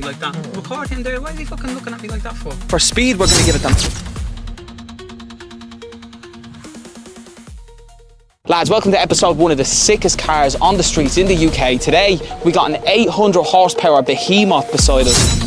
like that. Record him there. Why is he fucking looking at me like that for? For speed, we're going to give it them. Lads, welcome to episode 1 of the sickest cars on the streets in the UK. Today, we got an 800 horsepower Behemoth beside us.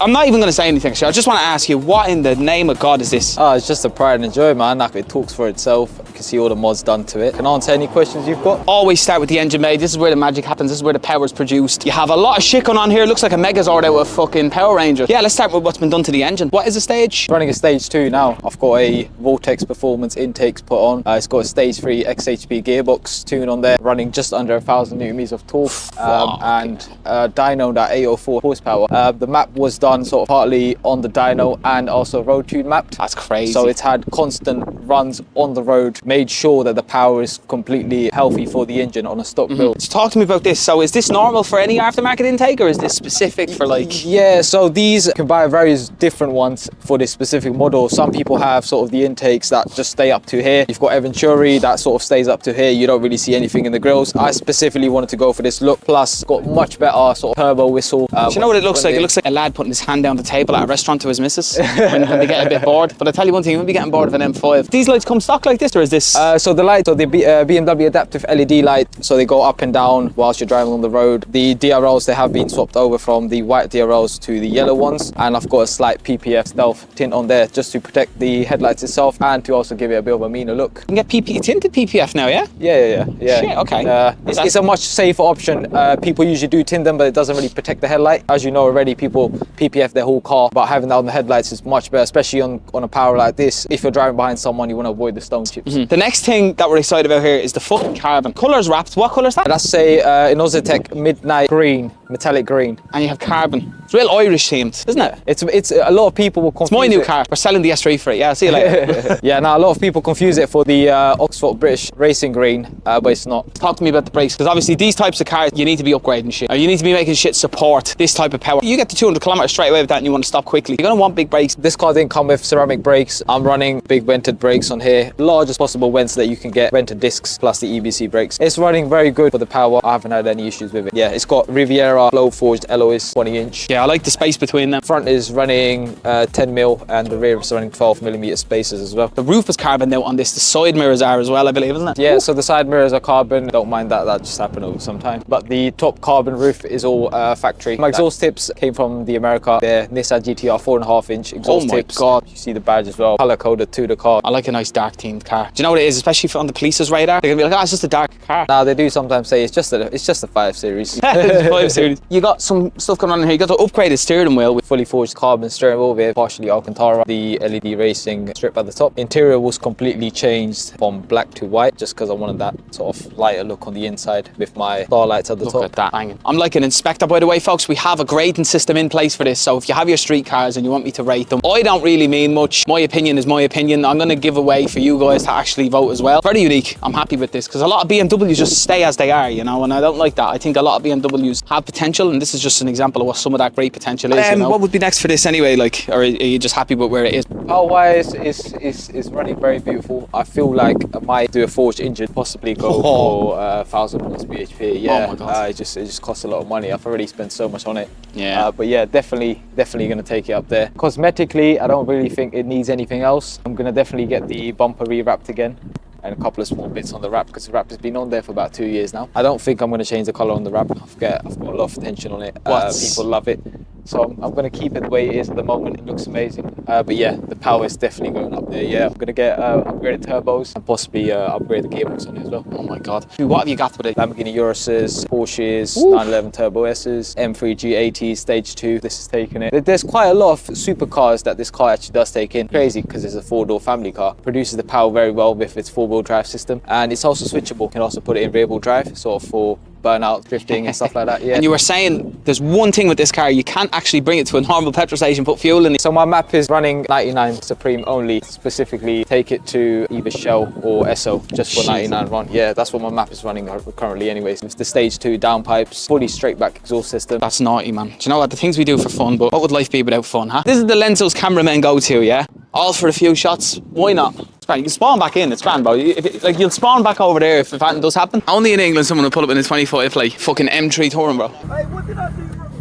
I'm not even going to say anything, so I just want to ask you, what in the name of God is this? Oh, it's just a pride and joy, man. Like, it talks for itself. You can see all the mods done to it. Can I answer any questions you've got? Always start with the engine bay. This is where the magic happens. This is where the power is produced. You have a lot of shit going on here. It looks like a Megazord out of fucking Power Rangers. Yeah, let's start with what's been done to the engine. What is the stage? Running a stage 2 now. I've got a Vortex Performance intakes put on. It's got a stage 3 XHP gearbox tune on there, running just under 1,000 Newton meters of torque, and dyno at 804 horsepower. The map was done sort of partly on the dyno and also road tune mapped. That's crazy. So it's had constant runs on the road, made sure that the power is completely healthy for the engine on a stock build. So talk to me about this. So is this normal for any aftermarket intake, or is this specific for like... Yeah, so these you can buy various different ones for this specific model. Some people have sort of the intakes that just stay up to here. You've got Venturi that sort of stays up to here. You don't really see anything in the grills. I specifically wanted to go for this look. Plus, got much better sort of turbo whistle. Do you know what it looks like? It looks like a lad putting his hand down the table at a restaurant to his missus when they get a bit bored. But I tell you one thing, you won't be getting bored of an M5. These lights come stock like this, or is this? So the lights, so the BMW adaptive LED light, so they go up and down whilst you're driving on the road. The DRLs, they have been swapped over from the white DRLs to the yellow ones, and I've got a slight PPF stealth tint on there just to protect the headlights itself and to also give it a bit of a meaner look. You can get tinted PPF now, yeah? Yeah. Shit, okay. It's a much safer option. People usually do tint them, but it doesn't really protect the headlight. As you know already, people PPF their whole car, but having that on the headlights is much better, especially on a power like this. If you're driving behind someone, you want to avoid the stone chips. The next thing that we're excited about here is the fucking carbon. Colours wrapped. What colour is that? That's a Innositec midnight green, metallic green. And you have carbon. It's real Irish themed, isn't it? It's a lot of people will confuse it. It's my new car. We're selling the S3 for it. Yeah, see you later. Yeah, now a lot of people confuse it for the Oxford British racing green, but it's not. Talk to me about the brakes, because obviously these types of cars, you need to be upgrading shit. Or you need to be making shit support this type of power. You get to 200 kilometers straight away with that and you want to stop quickly. You're going to want big brakes. This car didn't come with ceramic brakes. I'm running big vented brakes on here. Largest possible vents that you can get, vented discs plus the EBC brakes. It's running very good for the power. I haven't had any issues with it. Yeah, it's got Riviera blow forged alloys, 20-inch. Yeah, I like the space between them. Front is running 10mm and the rear is running 12mm spaces as well. The roof is carbon now on this. The side mirrors are as well, I believe, isn't it? Yeah, so the side mirrors are carbon. Don't mind that just happened over some time. But the top carbon roof is all factory. My exhaust tips came from the America. They're Nissan GTR 4.5-inch exhaust tips. Oh my God. You see the badge as well, color coded to the car. I like a nice dark themed car. Do you know what it is? Especially on the police's radar. They're gonna be like, oh, it's just a dark car. Nah, they do sometimes say it's just a 5 Series. It's 5 Series. You got some stuff going on in here. You got the upgraded steering wheel with fully forged carbon steering wheel with partially Alcantara, the LED racing strip at the top. Interior was completely changed from black to white just because I wanted that sort of lighter look on the inside with my starlights at the top. Look at that banging. I'm like an inspector, by the way, folks. We have a grading system in place for this, so if you have your street cars and you want me to rate them, I don't really mean much. My opinion is my opinion. I'm going to give away for you guys to actually vote as well. Very unique. I'm happy with this because a lot of BMWs just stay as they are, you know, and I don't like that. I think a lot of BMWs have potential, and this is just an example of what some of that great potential is. You know? What would be next for this anyway? Like, or are you just happy with where it is? Power-wise, it's running very beautiful. I feel like I might do a forged engine, possibly go for 1,000 plus bhp. Yeah, oh my God. It just costs a lot of money. I've already spent so much on it. Yeah, but yeah, definitely going to take it up there. Cosmetically, I don't really think it needs anything else. I'm going to definitely get the bumper re-wrapped again and a couple of small bits on the wrap because the wrap has been on there for about 2 years now. I don't think I'm going to change the color on the wrap. I've got a lot of attention on it. People love it. So I'm going to keep it the way it is at the moment. It looks amazing. But yeah, the power is definitely going up there. Yeah, I'm going to get upgraded turbos and possibly upgrade the gearbox on it as well. Oh my God. What have you got with it? Lamborghini Uruses, Porsches, 911 Turbo S's, M3 G80, Stage 2. This is taking it. There's quite a lot of supercars that this car actually does take in. Crazy because it's a 4-door family car. Produces the power very well with its 4-wheel drive system. And it's also switchable. You can also put it in rear-wheel drive, sort of for burnout, drifting and stuff like that. Yeah. And you were saying there's one thing with this car, you can't actually bring it to a normal petrol station, put fuel in it. So my map is running 99 Supreme only, specifically take it to either Shell or Esso just for 99 run. Yeah, that's what my map is running currently anyways. It's the stage 2 downpipes, fully straight back exhaust system. That's naughty, man. Do you know what? The things we do for fun, but what would life be without fun, huh? This is the Lenzo's cameramen go to, yeah? All for a few shots. Why not? It's grand. You can spawn back in, it's grand, bro. Like, you'll spawn back over there if anything does happen. Only in England someone will pull up in a 25 like fucking M3 touring, bro. Hey, what did I do wrong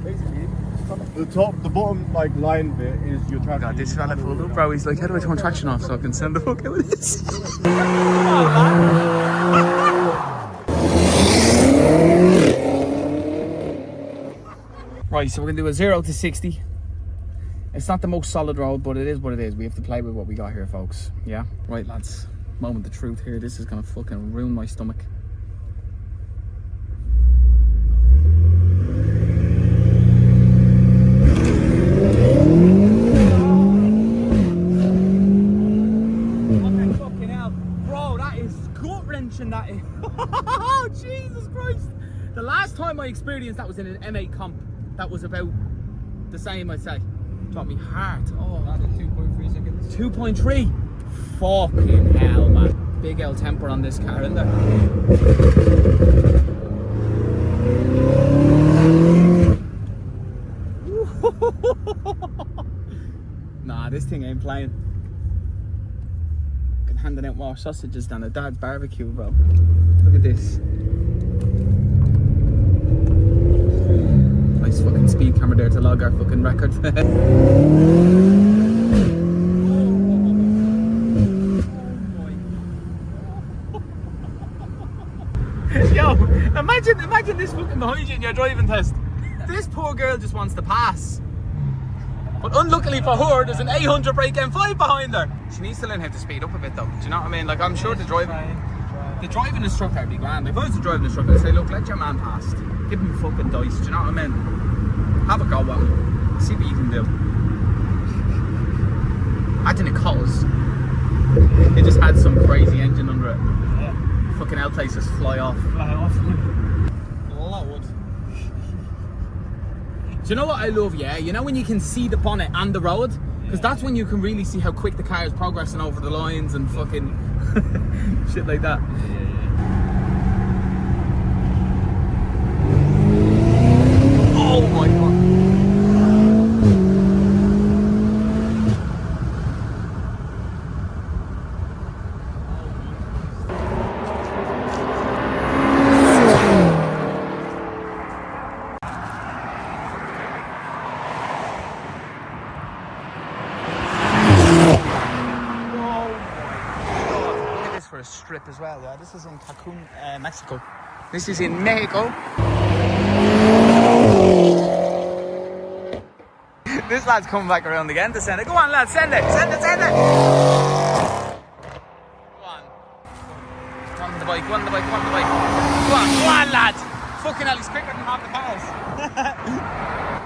there? Basically, the bottom like line bit is your traction. God, this fella pulled up, bro. He's like, how do I turn traction off so I can send the fuck out of this? Right, so we're gonna do a 0 to 60. It's not the most solid road, but it is what it is. We have to play with what we got here, folks. Yeah? Right, lads. Moment of truth here. This is gonna fucking ruin my stomach. Fucking hell. Bro, that is gut-wrenching, that is. Oh, Jesus Christ. The last time I experienced that was in an M8 comp. That was about the same, I'd say. Got me hard. Oh, that is 2.3 seconds. 2.3? Fucking hell, man. Big L temper on this car, isn't there? Nah, this thing ain't playing. Fucking handing out more sausages than a dad's barbecue, bro. Look at this. Nice fucking speed camera there to log our fucking record. Yo, imagine this fucking behind you in your driving test. This poor girl just wants to pass. But unluckily for her, there's an 800 brake M5 behind her. She needs to learn how to speed up a bit though. Do you know what I mean? Like, I'm sure the driving instructor would be grand. If I was the driving instructor, I'd say, look, let your man pass. Give him fucking dice, do you know what I mean? Have a go at him. See what you can do. Imagine it cause it just had some crazy engine under it. Yeah. Fucking L places fly off. Lord. Do you know what I love, yeah? You know when you can see the bonnet and the road? Because that's when you can really see how quick the car is progressing over the lines and fucking shit like that. Oh my god. For a strip as well, yeah. This is in Cancun, Mexico. This is in Mexico. This lad's coming back around again to send it. Go on, lad, send it, send it, send it. Go on. Go on the bike, go on the bike, go on the bike. Go on, lad. Fucking hell, he's quicker than half the cars.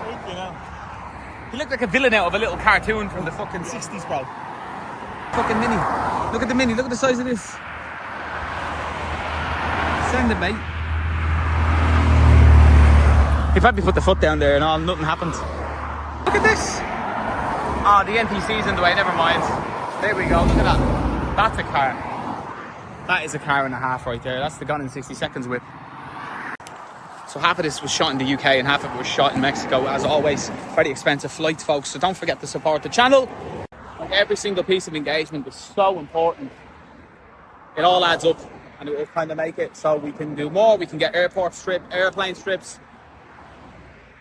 Fucking hell. He looked like a villain out of a little cartoon from the fucking 60s, bro. Fucking mini. Look at the mini, look at the size of this. Send it, mate. He probably put the foot down there and all, nothing happened. Look at this. Oh, the NPC's in the way, never mind. There we go, look at that. That's a car. That is a car and a half right there. That's the Gone in 60 Seconds whip. So half of this was shot in the UK and half of it was shot in Mexico. As always, very expensive flights, folks. So don't forget to support the channel. Every single piece of engagement is so important. It all adds up and it will kind of make it so we can do more. We can get airplane strips,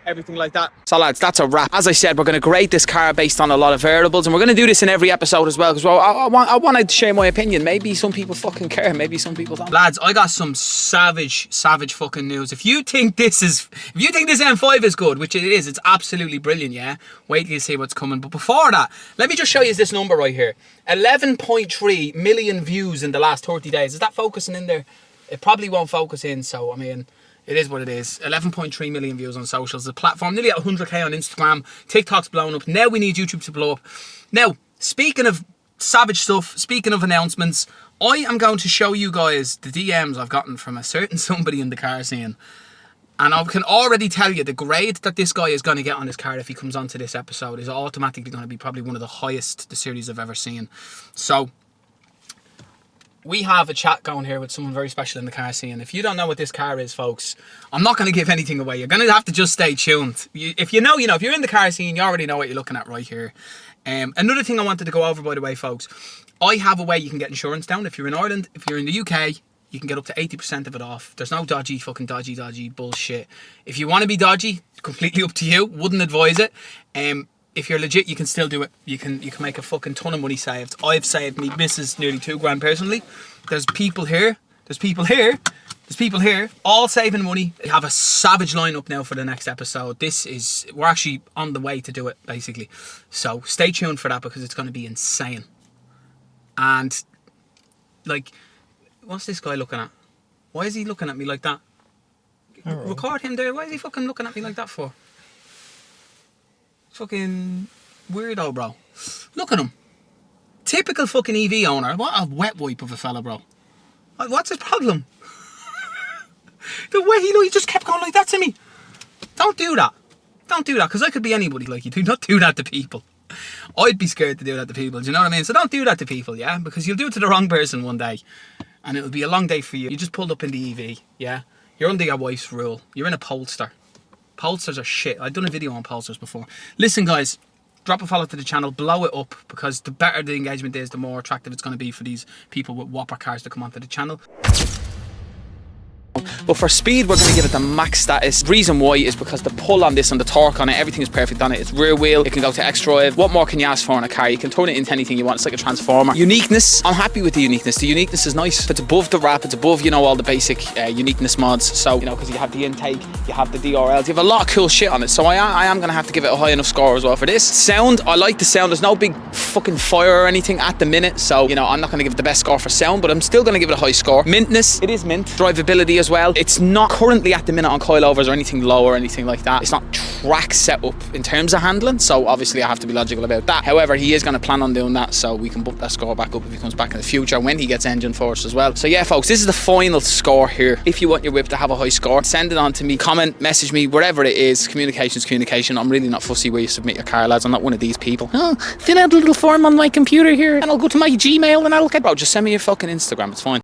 everything like that. So lads, that's a wrap. As I said, we're going to grade this car based on a lot of variables, and we're going to do this in every episode as well, because I want to share my opinion. Maybe some people fucking care, maybe some people don't. Lads, I got some savage fucking news. If you think this M5 is good, which it is, it's absolutely brilliant, yeah? Wait till you see what's coming. But before that, let me just show you this number right here. 11.3 million views in the last 30 days. Is that focusing in there? It probably won't focus in, so I mean, it is what it is. 11.3 million views on socials. The platform nearly at 100k on Instagram. TikTok's blown up. Now we need YouTube to blow up. Now, speaking of savage stuff, speaking of announcements, I am going to show you guys the DMs I've gotten from a certain somebody in the car scene. And I can already tell you the grade that this guy is going to get on his car if he comes onto this episode is automatically going to be probably one of the highest the series I've ever seen. So, we have a chat going here with someone very special in the car scene. If you don't know what this car is, folks, I'm not going to give anything away. You're going to have to just stay tuned. If you know, you know. If you're in the car scene, you already know what you're looking at right here. Another thing I wanted to go over, by the way, folks, I have a way you can get insurance down. If you're in Ireland, if you're in the UK, you can get up to 80% of it off. There's no dodgy bullshit. If you want to be dodgy, completely up to you. Wouldn't advise it. If you're legit, you can still do it. You can make a fucking ton of money saved. I've saved me missus nearly $2,000 personally. There's people here, all saving money. We have a savage lineup now for the next episode. We're actually on the way to do it, basically. So stay tuned for that because it's going to be insane. And, like, what's this guy looking at? Why is he looking at me like that? Record him there. Why is he fucking looking at me like that for? Fucking weirdo, bro. Look at him. Typical fucking EV owner. What a wet wipe of a fella, bro. What's his problem? The way he just kept going like that to me. Don't do that. Don't do that, because I could be anybody like you. Do not do that to people. I'd be scared to do that to people, do you know what I mean? So don't do that to people, yeah? Because you'll do it to the wrong person one day. And it'll be a long day for you. You just pulled up in the EV, yeah? You're under your wife's rule. You're in a Polestar. Polestars are shit. I've done a video on Polestars before. Listen, guys, drop a follow to the channel, blow it up, because the better the engagement is, the more attractive it's going to be for these people with whopper cars to come onto the channel. But for speed, we're going to give it the max status. Reason why is because the pull on this and the torque on it, everything is perfect on it. It's rear wheel, it can go to xDrive. What more can you ask for in a car? You can turn it into anything you want. It's like a transformer. Uniqueness, I'm happy with the uniqueness. The uniqueness is nice. It's above the wrap, it's above, you know, all the basic uniqueness mods. So, you know, because you have the intake, you have the DRLs, you have a lot of cool shit on it. So I am going to have to give it a high enough score as well for this. Sound, I like the sound. There's no big fucking fire or anything at the minute. So, you know, I'm not going to give it the best score for sound, but I'm still going to give it a high score. Mintness, it is mint. Drivability as well. It's not currently at the minute on coilovers or anything low or anything like that. It's not track setup in terms of handling, so obviously I have to be logical about that. However, he is going to plan on doing that, so we can bump that score back up if he comes back in the future when he gets engine force as well. So yeah, folks, this is the final score here. If you want your whip to have a high score, send it on to me, comment, message me, wherever it is. Communication's communication. I'm really not fussy where you submit your car, lads. I'm not one of these people. Oh, fill out a little form on my computer here and I'll go to my Gmail and I'll get... Bro, just send me your fucking Instagram, it's fine.